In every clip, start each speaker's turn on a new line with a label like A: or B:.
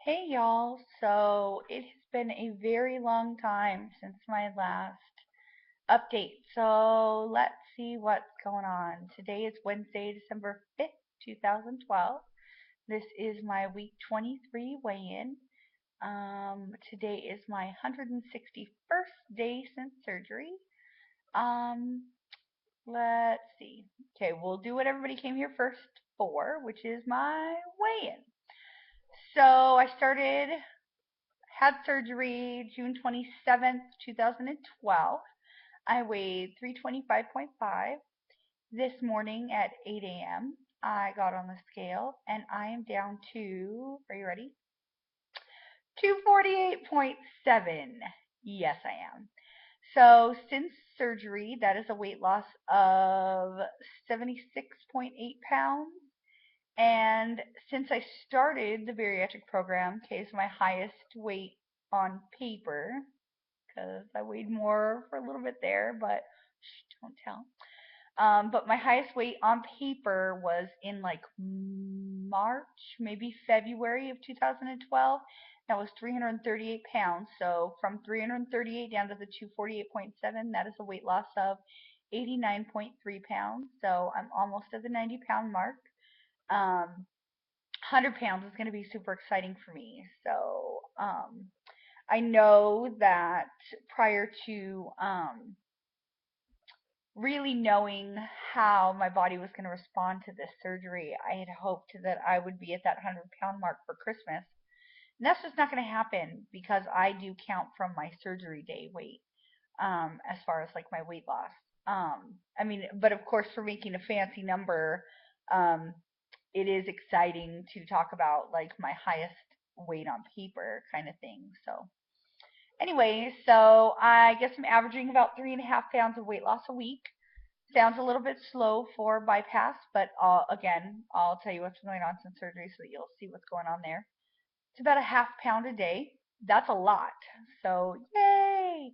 A: Hey y'all, so it has been a very long time since my last update. So let's see what's going on. Today is Wednesday, December 5th, 2012. This is my week 23 weigh-in. Today is my 161st day since surgery. Um, let's see. Okay, we'll do what everybody came here first for, which is my weigh-in. So I had surgery June 27th, 2012. I weighed 325.5. This morning at 8 a.m., I got on the scale and I am down to, are you ready? 248.7. Yes, I am. So since surgery, that is a weight loss of 76.8 pounds. And since I started the bariatric program, okay, so my highest weight on paper, because I weighed more for a little bit there, but shh, don't tell. But my highest weight on paper was in like March, maybe February of 2012. That was 338 pounds. So from 338 down to the 248.7, that is a weight loss of 89.3 pounds. So I'm almost at the 90-pound mark. 100 pounds is going to be super exciting for me. So I know that prior to really knowing how my body was going to respond to this surgery, I had hoped that I would be at that 100-pound mark for Christmas. And that's just not going to happen because I do count from my surgery day weight as far as like my weight loss. I mean, but of course, for making a fancy number, um, it is exciting to talk about like my highest weight on paper kind of thing. So anyway, so I guess I'm averaging about 3.5 pounds of weight loss a week. Sounds a little bit slow for bypass, but again, I'll tell you what's going on since surgery so that you'll see what's going on there. It's about a half pound a day. That's a lot. So yay!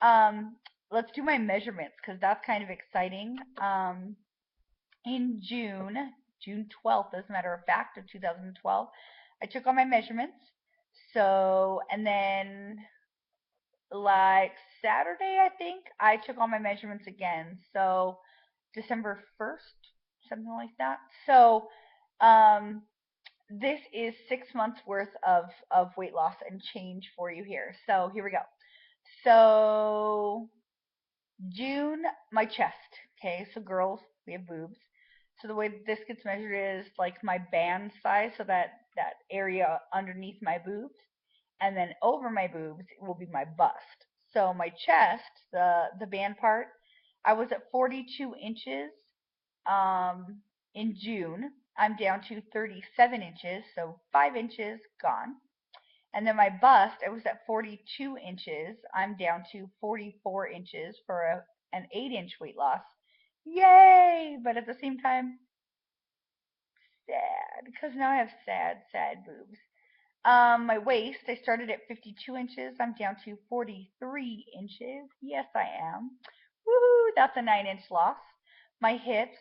A: Um, let's do my measurements because that's kind of exciting. In June 12th, as a matter of fact, of 2012, I took all my measurements. So, and then like Saturday, I think, I took all my measurements again. So, December 1st, something like that. So, um, this is 6 months worth of weight loss and change for you here. So, here we go. So, June, my chest. Okay, so girls, we have boobs. So the way this gets measured is like my band size, so that area underneath my boobs, and then over my boobs will be my bust. So my chest, the band part, I was at 42 inches um, in June. I'm down to 37 inches, so 5 inches gone. And then my bust, I was at 42 inches. I'm down to 44 inches for an 8-inch weight loss. Yay! But at the same time, sad, because now I have sad boobs. My waist, I started at 52 inches. I'm down to 43 inches. Yes, I am. Woohoo! That's a 9-inch loss. My hips,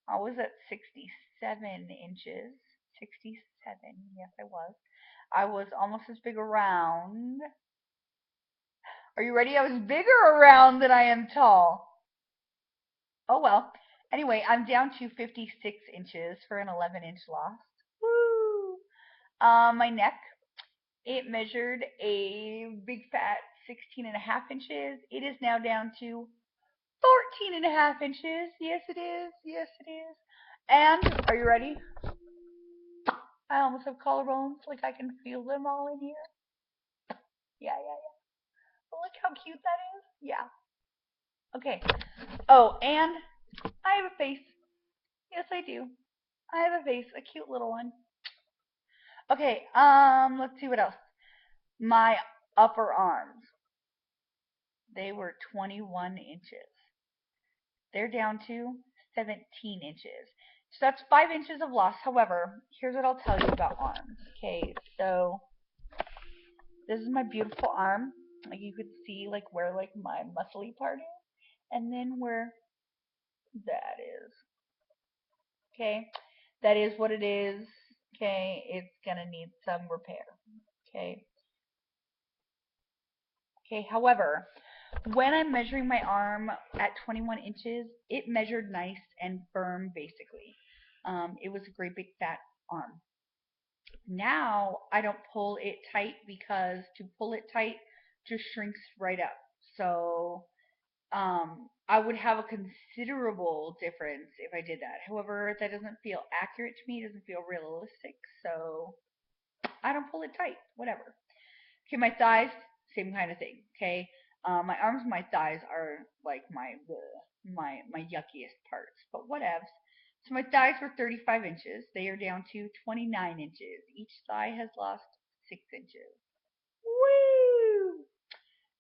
A: I was at 67 inches. 67, yes, I was. I was almost as big around. Are you ready? I was bigger around than I am tall. Oh well. Anyway, I'm down to 56 inches for an 11-inch loss. Woo! My neck, it measured a big fat 16 and a half inches. It is now down to 14 and a half inches. Yes, it is. Yes, it is. And are you ready? I almost have collarbones. Like I can feel them all in here. Yeah, yeah, yeah. Look how cute that is. Yeah. Okay. Oh, and I have a face. Yes, I do. I have a face, a cute little one. Okay, let's see what else. My upper arms, they were 21 inches. They're down to 17 inches. So that's 5 inches of loss. However, here's what I'll tell you about arms. Okay, so this is my beautiful arm. Like you could see like where like my muscly part is and then where that is. Okay, that is what it is. Okay, it's gonna need some repair. Okay. Okay, however, when I'm measuring my arm at 21 inches, it measured nice and firm basically. It was a great big fat arm. Now I don't pull it tight because to pull it tight just shrinks right up. So I would have a considerable difference if I did that. However, that doesn't feel accurate to me. It doesn't feel realistic. So I don't pull it tight. Whatever. Okay, my thighs, same kind of thing. Okay, my arms and my thighs are like my yuckiest parts, but whatevs. So my thighs were 35 inches. They are down to 29 inches. Each thigh has lost 6 inches. Woo!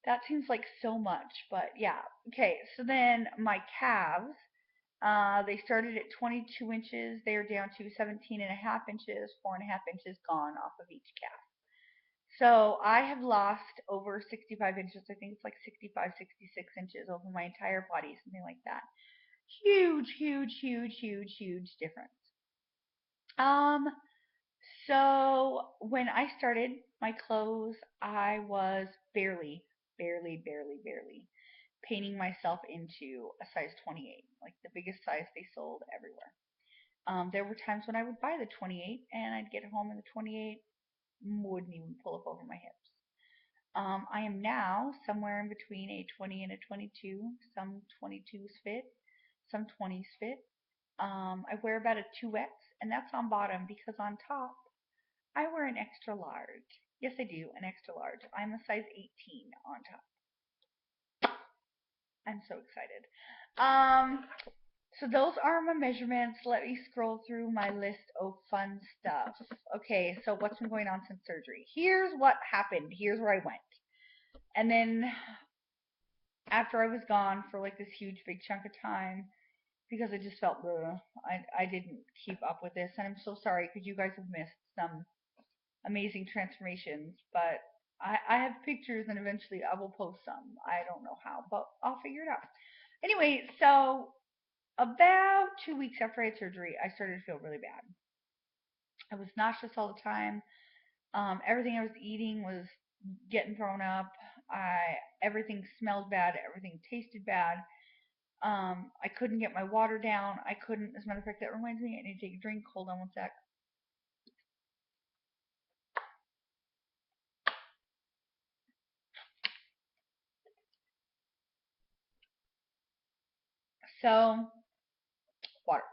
A: That seems like so much, but yeah. Okay, so then my calves, they started at 22 inches. They are down to 17 and a half inches, 4.5 inches gone off of each calf. So I have lost over 65 inches. I think it's like 65, 66 inches over my entire body, something like that. Huge, huge, huge, huge, huge difference. Um, so when I started my clothes, I was barely painting myself into a size 28, like the biggest size they sold everywhere. There were times when I would buy the 28 and I'd get home and the 28 wouldn't even pull up over my hips. I am now somewhere in between a 20 and a 22. Some 22s fit, some 20s fit. I wear about a 2X, and that's on bottom because on top, I wear an extra large. Yes, I do, an extra large. I'm a size 18 on top. I'm so excited. Um, so those are my measurements. Let me scroll through my list of fun stuff. Okay, so what's been going on since surgery? Here's what happened. Here's where I went. And then after I was gone for like this huge big chunk of time because I just felt I didn't keep up with this, and I'm so sorry because you guys have missed some amazing transformations. But I have pictures, and eventually I will post some. I don't know how, but I'll figure it out. Anyway, so about 2 weeks after I had surgery, I started to feel really bad. I was nauseous all the time. Everything I was eating was getting thrown up. Everything smelled bad. Everything tasted bad. I couldn't get my water down. I couldn't, as a matter of fact, that reminds me, I need to take a drink. Hold on one sec. So, water.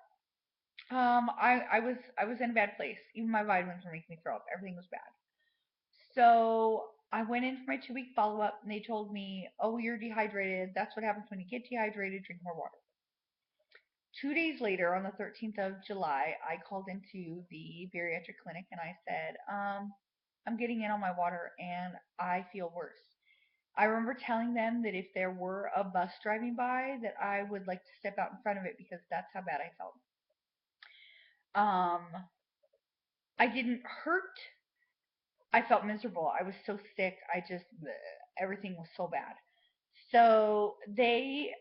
A: I was in a bad place. Even my vitamins were making me throw up. Everything was bad. So I went in for my 2 week follow up, and they told me, "Oh, you're dehydrated. That's what happens when you get dehydrated. Drink more water." 2 days later, on the 13th of July, I called into the bariatric clinic and I said, "I'm getting in on my water and I feel worse." I remember telling them that if there were a bus driving by, that I would like to step out in front of it because that's how bad I felt. I didn't hurt. I felt miserable. I was so sick. Everything was so bad. So the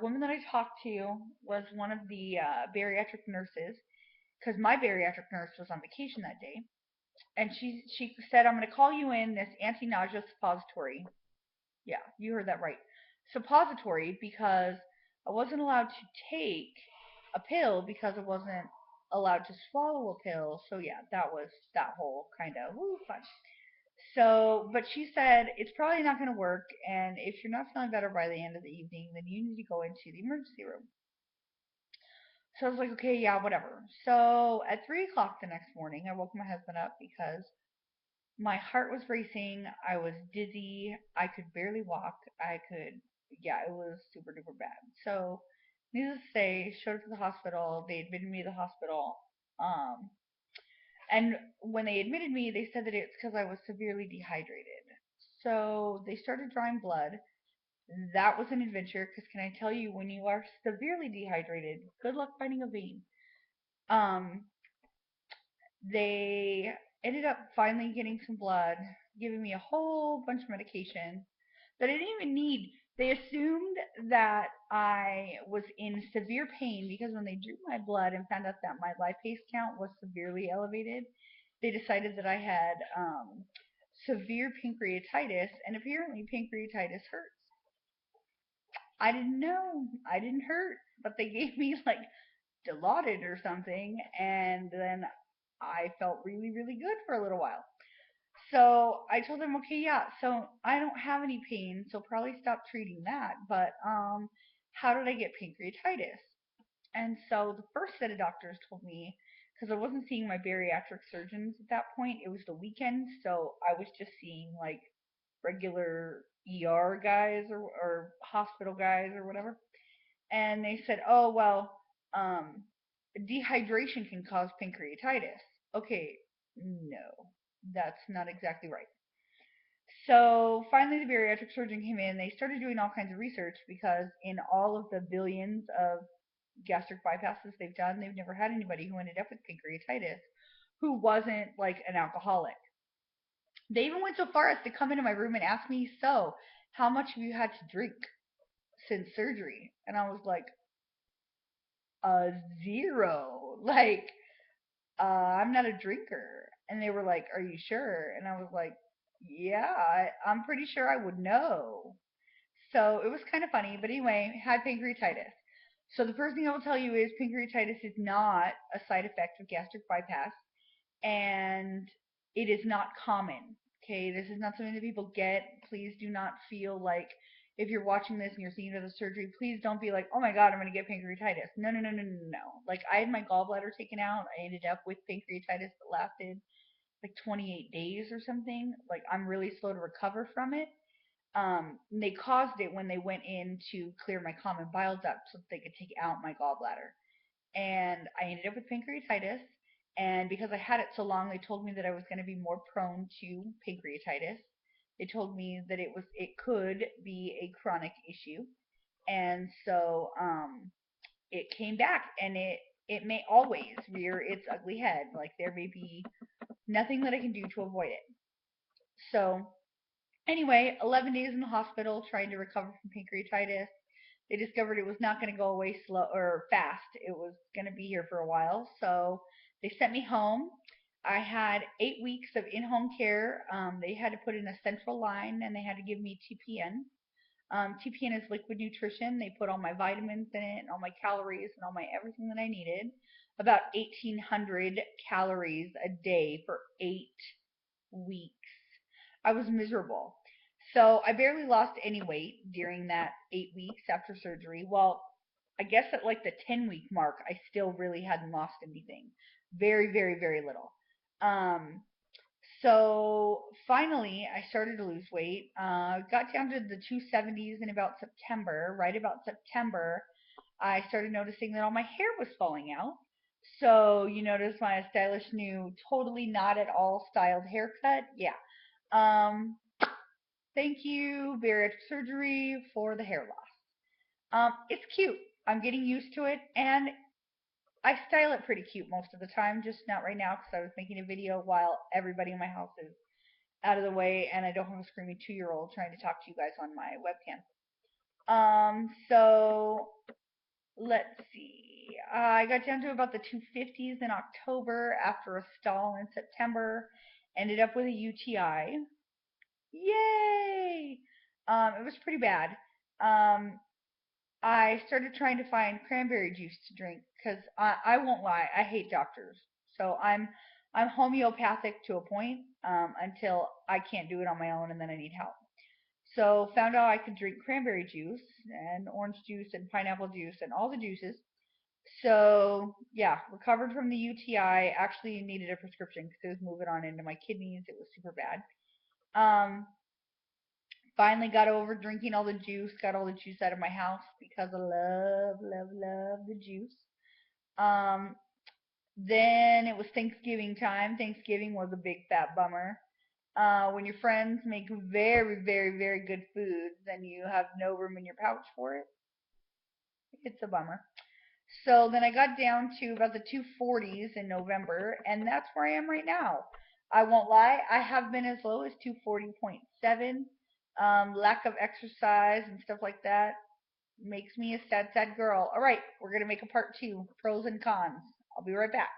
A: woman that I talked to was one of the bariatric nurses because my bariatric nurse was on vacation that day, and she said, "I'm going to call you in this anti-nausea suppository." Yeah, you heard that right. Suppository because I wasn't allowed to take a pill because I wasn't allowed to swallow a pill. So yeah, that was that whole kind of woo fun. So, but she said it's probably not going to work, and if you're not feeling better by the end of the evening, then you need to go into the emergency room. So I was like, okay, yeah, whatever. So at 3 o'clock the next morning, I woke my husband up because my heart was racing. I was dizzy. I could barely walk. Yeah, it was super duper bad. So, needless to say, showed up to the hospital. They admitted me to the hospital. Um, and when they admitted me, they said that it's because I was severely dehydrated. So they started drawing blood. That was an adventure because can I tell you, when you are severely dehydrated, good luck finding a vein. Um, they ended up finally getting some blood, giving me a whole bunch of medication that I didn't even need. They assumed that I was in severe pain because when they drew my blood and found out that my lipase count was severely elevated, they decided that I had severe pancreatitis, and apparently pancreatitis hurts. I didn't know. I didn't hurt, but they gave me like Dilaudid or something, and then I felt really, really good for a little while. So I told them, okay, yeah, so I don't have any pain, so probably stop treating that. But how did I get pancreatitis? And so the first set of doctors told me, because I wasn't seeing my bariatric surgeons at that point, it was the weekend, so I was just seeing like regular ER guys or hospital guys or whatever. And they said, oh, well, um, dehydration can cause pancreatitis. Okay, no, that's not exactly right. So finally, the bariatric surgeon came in. They started doing all kinds of research because in all of the billions of gastric bypasses they've done, they've never had anybody who ended up with pancreatitis who wasn't like an alcoholic. They even went so far as to come into my room and ask me, so, how much have you had to drink since surgery? And I was like, zero. Like, I'm not a drinker. And they were like, are you sure? And I was like, yeah, I'm pretty sure I would know. So it was kind of funny, but anyway, had pancreatitis. So the first thing I will tell you is pancreatitis is not a side effect of gastric bypass, and it is not common. Okay, this is not something that people get. Please do not feel like if you're watching this and you're thinking of the surgery, please don't be like, oh my god, I'm gonna get pancreatitis. No, no, no, no, no, no. Like I had my gallbladder taken out. I ended up with pancreatitis that lasted like 28 days or something. Like I'm really slow to recover from it. They caused it when they went in to clear my common bile duct so that they could take out my gallbladder. And I ended up with pancreatitis. And because I had it so long, they told me that I was going to be more prone to pancreatitis. They told me that it could be a chronic issue, and so it came back, and it may always rear its ugly head. Like there may be nothing that I can do to avoid it. So anyway, 11 days in the hospital trying to recover from pancreatitis. They discovered it was not going to go away slow or fast. It was going to be here for a while. So they sent me home. I had 8 weeks of in-home care. They had to put in a central line and they had to give me TPN. TPN is liquid nutrition. They put all my vitamins in it and all my calories and all my everything that I needed. About 1,800 calories a day for 8 weeks. I was miserable. So I barely lost any weight during that 8 weeks after surgery. Well, I guess at like the 10-week mark, I still really hadn't lost anything. Very, very, very little. Um, so finally, I started to lose weight. Got down to the 270s in about September. Right about September, I started noticing that all my hair was falling out. So you notice my stylish new, totally not at all styled haircut. Yeah. Um, Thank you, bariatric surgery, for the hair loss. It's cute. I'm getting used to it, and I style it pretty cute most of the time, just not right now because I was making a video while everybody in my house is out of the way, and I don't have a screaming 2-year-old trying to talk to you guys on my webcam. So let's see. I got down to about the 250s in October after a stall in September. Ended up with a UTI. Yay! It was pretty bad. Um, I started trying to find cranberry juice to drink because I won't lie, I hate doctors. So I'm homeopathic to a point until I can't do it on my own and then I need help. So found out I could drink cranberry juice and orange juice and pineapple juice and all the juices. So yeah, recovered from the UTI. Actually needed a prescription because it was moving on into my kidneys. It was super bad. Um, Finally got over drinking all the juice, got all the juice out of my house because I love, love, love the juice. Um, then it was Thanksgiving time. Thanksgiving was a big fat bummer. When your friends make very, very, very good foods and you have no room in your pouch for it, it's a bummer. So then I got down to about the 240s in November, and that's where I am right now. I won't lie, I have been as low as 240.7. Lack of exercise and stuff like that makes me a sad, sad girl. All right, we're going to make a part two, pros and cons. I'll be right back.